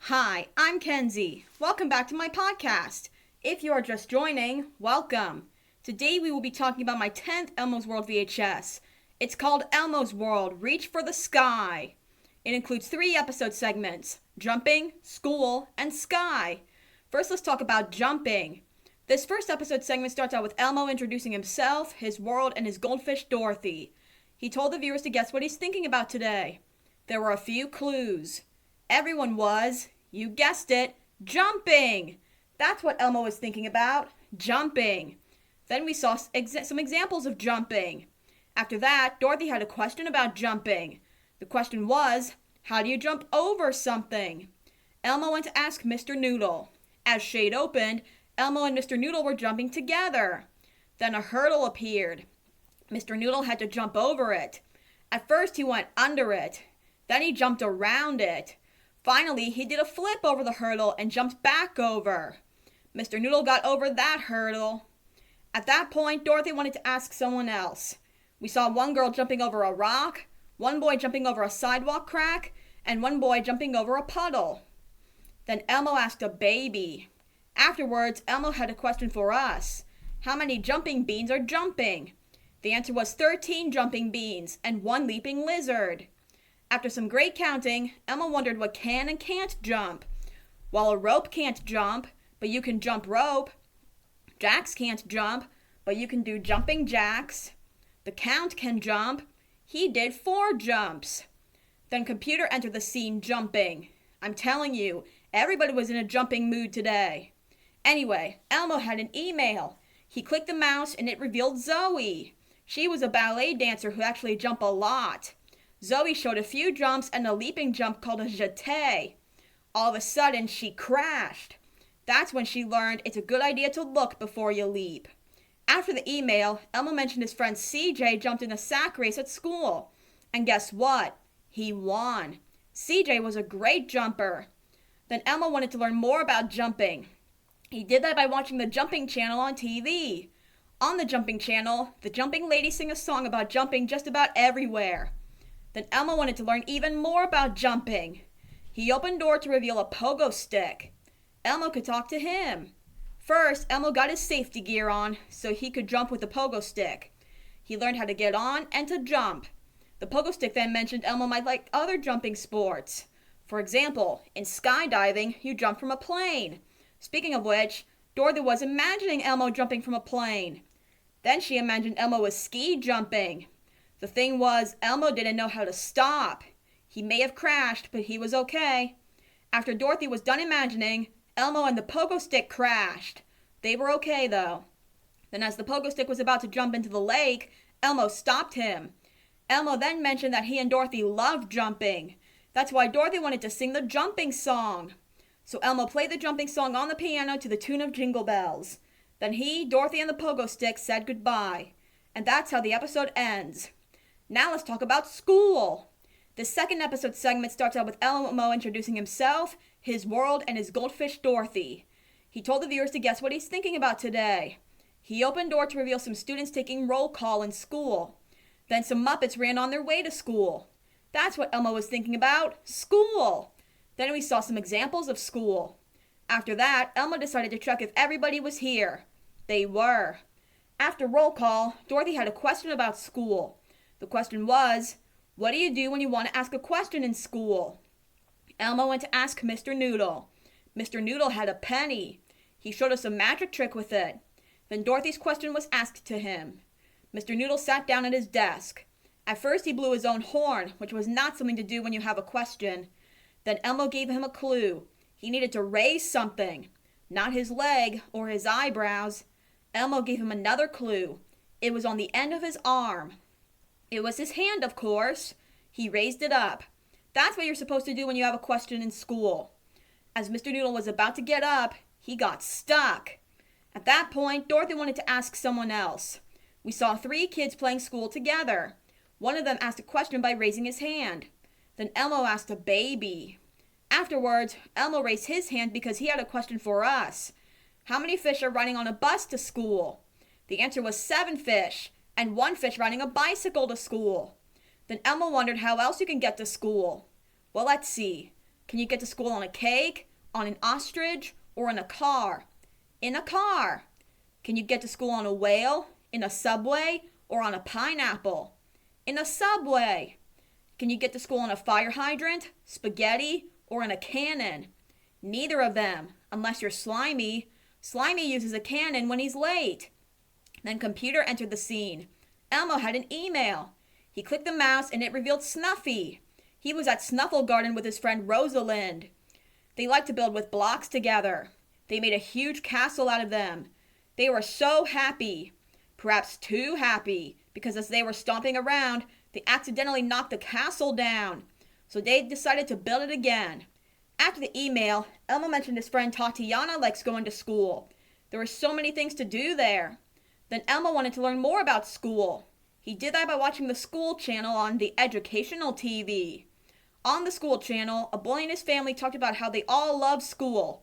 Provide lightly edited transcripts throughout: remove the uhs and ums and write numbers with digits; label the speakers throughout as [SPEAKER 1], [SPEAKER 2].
[SPEAKER 1] Hi, I'm Kenzie. Welcome back to my podcast. If you are just joining, welcome. Today we will be talking about my 10th Elmo's World VHS. It's called Elmo's World, Reach for the Sky. It includes 3 episode segments: jumping, school, and sky. First, let's talk about jumping. This first episode segment starts out with Elmo introducing himself, his world, and his goldfish Dorothy. He told the viewers to guess what he's thinking about today. There were a few clues. Everyone was, you guessed it, jumping. That's what Elmo was thinking about, jumping. Then we saw some examples of jumping. After that, Dorothy had a question about jumping. The question was, how do you jump over something? Elmo went to ask Mr. Noodle. As shade opened, Elmo and Mr. Noodle were jumping together. Then a hurdle appeared. Mr. Noodle had to jump over it. At first he went under it. Then he jumped around it. Finally, he did a flip over the hurdle and jumped back over. Mr. Noodle got over that hurdle. At that point, Dorothy wanted to ask someone else. We saw one girl jumping over a rock, one boy jumping over a sidewalk crack, and one boy jumping over a puddle. Then Elmo asked a baby. Afterwards, Elmo had a question for us. How many jumping beans are jumping? The answer was 13 jumping beans and 1 leaping lizard. After some great counting, Elmo wondered what can and can't jump. While a rope can't jump, but you can jump rope. Jacks can't jump, but you can do jumping jacks. The Count can jump. He did 4 jumps. Then Computer entered the scene jumping. I'm telling you, everybody was in a jumping mood today. Anyway, Elmo had an email. He clicked the mouse and it revealed Zoe. She was a ballet dancer who actually jumped a lot. Zoe showed a few jumps and a leaping jump called a jeté. All of a sudden, she crashed. That's when she learned it's a good idea to look before you leap. After the email, Elmo mentioned his friend CJ jumped in a sack race at school. And guess what? He won. CJ was a great jumper. Then Elmo wanted to learn more about jumping. He did that by watching the Jumping Channel on TV. On the Jumping Channel, the jumping ladies sing a song about jumping just about everywhere. Then Elmo wanted to learn even more about jumping. He opened door to reveal a pogo stick. Elmo could talk to him. First, Elmo got his safety gear on so he could jump with the pogo stick. He learned how to get on and to jump. The pogo stick then mentioned Elmo might like other jumping sports. For example, in skydiving, you jump from a plane. Speaking of which, Dorothy was imagining Elmo jumping from a plane. Then she imagined Elmo was ski jumping. The thing was, Elmo didn't know how to stop. He may have crashed, but he was okay. After Dorothy was done imagining, Elmo and the pogo stick crashed. They were okay, though. Then as the pogo stick was about to jump into the lake, Elmo stopped him. Elmo then mentioned that he and Dorothy loved jumping. That's why Dorothy wanted to sing the jumping song. So Elmo played the jumping song on the piano to the tune of Jingle Bells. Then he, Dorothy, and the pogo stick said goodbye. And that's how the episode ends. Now let's talk about school. The second episode segment starts out with Elmo introducing himself, his world, and his goldfish Dorothy. He told the viewers to guess what he's thinking about today. He opened door to reveal some students taking roll call in school. Then some Muppets ran on their way to school. That's what Elmo was thinking about, school. Then we saw some examples of school. After that, Elmo decided to check if everybody was here. They were. After roll call, Dorothy had a question about school. The question was, what do you do when you want to ask a question in school? Elmo went to ask Mr. Noodle. Mr. Noodle had a penny. He showed us a magic trick with it. Then Dorothy's question was asked to him. Mr. Noodle sat down at his desk. At first he blew his own horn, which was not something to do when you have a question. Then Elmo gave him a clue. He needed to raise something. Not his leg or his eyebrows. Elmo gave him another clue. It was on the end of his arm. It was his hand, of course. He raised it up. That's what you're supposed to do when you have a question in school. As Mr. Noodle was about to get up, he got stuck. At that point, Dorothy wanted to ask someone else. We saw 3 kids playing school together. One of them asked a question by raising his hand. Then Elmo asked a baby. Afterwards, Elmo raised his hand because he had a question for us. How many fish are riding on a bus to school? The answer was 7 fish. And 1 fish riding a bicycle to school. Then Elmo wondered how else you can get to school. Well, let's see. Can you get to school on a cake, on an ostrich, or in a car? In a car. Can you get to school on a whale, in a subway, or on a pineapple? In a subway. Can you get to school on a fire hydrant, spaghetti, or in a cannon? Neither of them, unless you're Slimy. Slimy uses a cannon when he's late. Then Computer entered the scene. Elmo had an email. He clicked the mouse and it revealed Snuffy. He was at Snuffle Garden with his friend Rosalind. They liked to build with blocks together. They made a huge castle out of them. They were so happy. Perhaps too happy, because as they were stomping around, they accidentally knocked the castle down. So they decided to build it again. After the email, Elmo mentioned his friend Tatiana likes going to school. There were so many things to do there. Then Elmo wanted to learn more about school. He did that by watching the school channel on the educational TV. On the school channel, a boy and his family talked about how they all love school.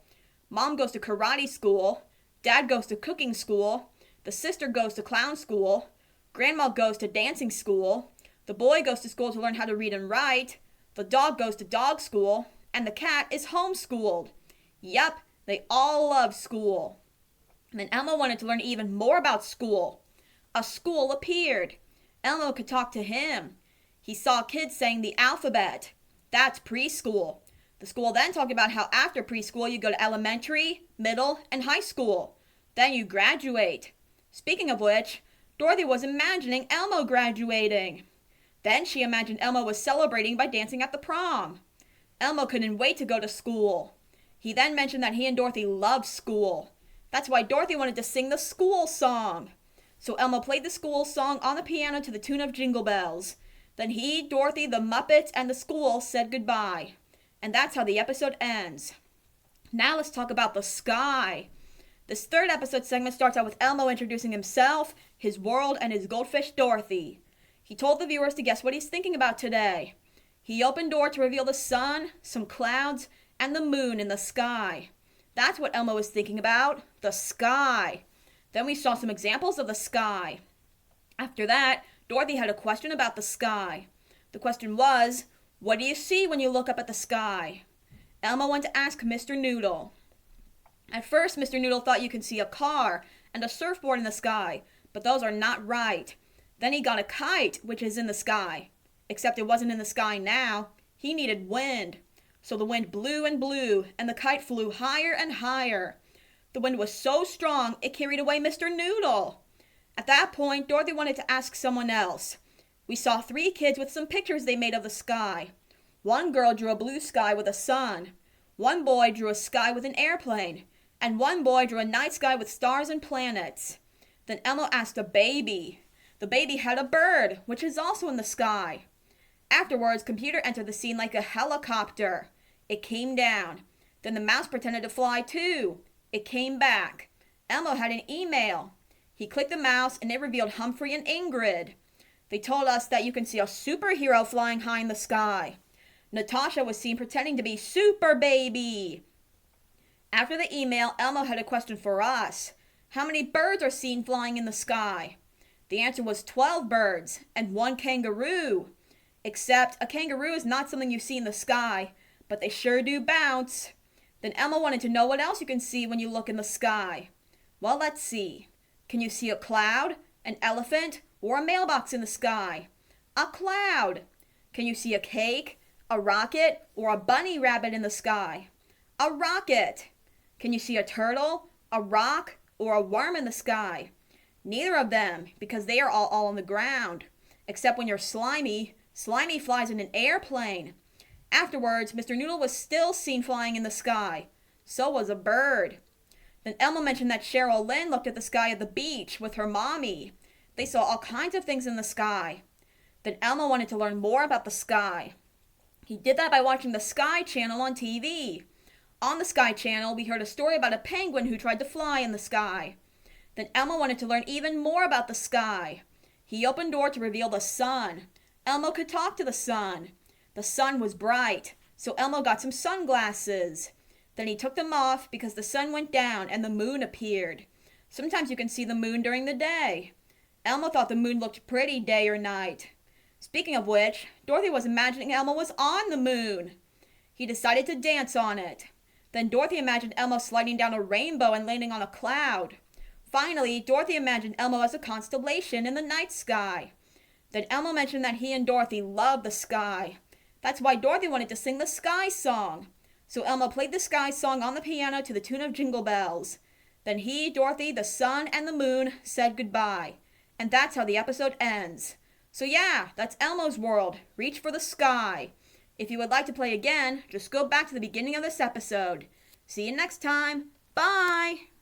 [SPEAKER 1] Mom goes to karate school. Dad goes to cooking school. The sister goes to clown school. Grandma goes to dancing school. The boy goes to school to learn how to read and write. The dog goes to dog school. And the cat is homeschooled. Yep, they all love school. And then Elmo wanted to learn even more about school. A school appeared. Elmo could talk to him. He saw kids saying the alphabet. That's preschool. The school then talked about how after preschool you go to elementary, middle, and high school. Then you graduate. Speaking of which, Dorothy was imagining Elmo graduating. Then she imagined Elmo was celebrating by dancing at the prom. Elmo couldn't wait to go to school. He then mentioned that he and Dorothy loved school. That's why Dorothy wanted to sing the school song. So Elmo played the school song on the piano to the tune of Jingle Bells. Then he, Dorothy, the Muppets, and the school said goodbye. And that's how the episode ends. Now let's talk about the sky. This third episode segment starts out with Elmo introducing himself, his world, and his goldfish Dorothy. He told the viewers to guess what he's thinking about today. He opened door to reveal the sun, some clouds, and the moon in the sky. That's what Elmo was thinking about, the sky. Then we saw some examples of the sky. After that, Dorothy had a question about the sky. The question was, what do you see when you look up at the sky? Elmo went to ask Mr. Noodle. At first, Mr. Noodle thought you could see a car and a surfboard in the sky, but those are not right. Then he got a kite, which is in the sky. Except it wasn't in the sky now. He needed wind. So the wind blew and blew, and the kite flew higher and higher. The wind was so strong, it carried away Mr. Noodle. At that point, Dorothy wanted to ask someone else. We saw 3 kids with some pictures they made of the sky. One girl drew a blue sky with a sun. One boy drew a sky with an airplane. And one boy drew a night sky with stars and planets. Then Elmo asked a baby. The baby had a bird, which is also in the sky. Afterwards, Computer entered the scene like a helicopter. It came down. Then the mouse pretended to fly too. It came back. Elmo had an email. He clicked the mouse and it revealed Humphrey and Ingrid. They told us that you can see a superhero flying high in the sky. Natasha was seen pretending to be Super Baby. After the email, Elmo had a question for us. How many birds are seen flying in the sky? The answer was 12 birds and 1 kangaroo. Except a kangaroo is not something you see in the sky, but they sure do bounce. Then Elmo wanted to know what else you can see when you look in the sky. Well, let's see. Can you see a cloud, an elephant, or a mailbox in the sky? A cloud. Can you see a cake, a rocket, or a bunny rabbit in the sky? A rocket. Can you see a turtle, a rock, or a worm in the sky? Neither of them, because they are all on the ground. Except when you're Slimy. Slimy flies in an airplane. Afterwards, Mr. Noodle was still seen flying in the sky. So was a bird. Then Elmo mentioned that Cheryl Lynn looked at the sky at the beach with her mommy. They saw all kinds of things in the sky. Then Elmo wanted to learn more about the sky. He did that by watching the Sky Channel on TV. On the Sky Channel, we heard a story about a penguin who tried to fly in the sky. Then Elmo wanted to learn even more about the sky. He opened door to reveal the sun. Elmo could talk to the sun. The sun was bright, so Elmo got some sunglasses. Then he took them off because the sun went down and the moon appeared. Sometimes you can see the moon during the day. Elmo thought the moon looked pretty day or night. Speaking of which, Dorothy was imagining Elmo was on the moon. He decided to dance on it. Then Dorothy imagined Elmo sliding down a rainbow and landing on a cloud. Finally, Dorothy imagined Elmo as a constellation in the night sky. Then Elmo mentioned that he and Dorothy love the sky. That's why Dorothy wanted to sing the sky song. So Elmo played the sky song on the piano to the tune of Jingle Bells. Then he, Dorothy, the sun, and the moon said goodbye. And that's how the episode ends. So yeah, that's Elmo's world. Reach for the sky. If you would like to play again, just go back to the beginning of this episode. See you next time. Bye!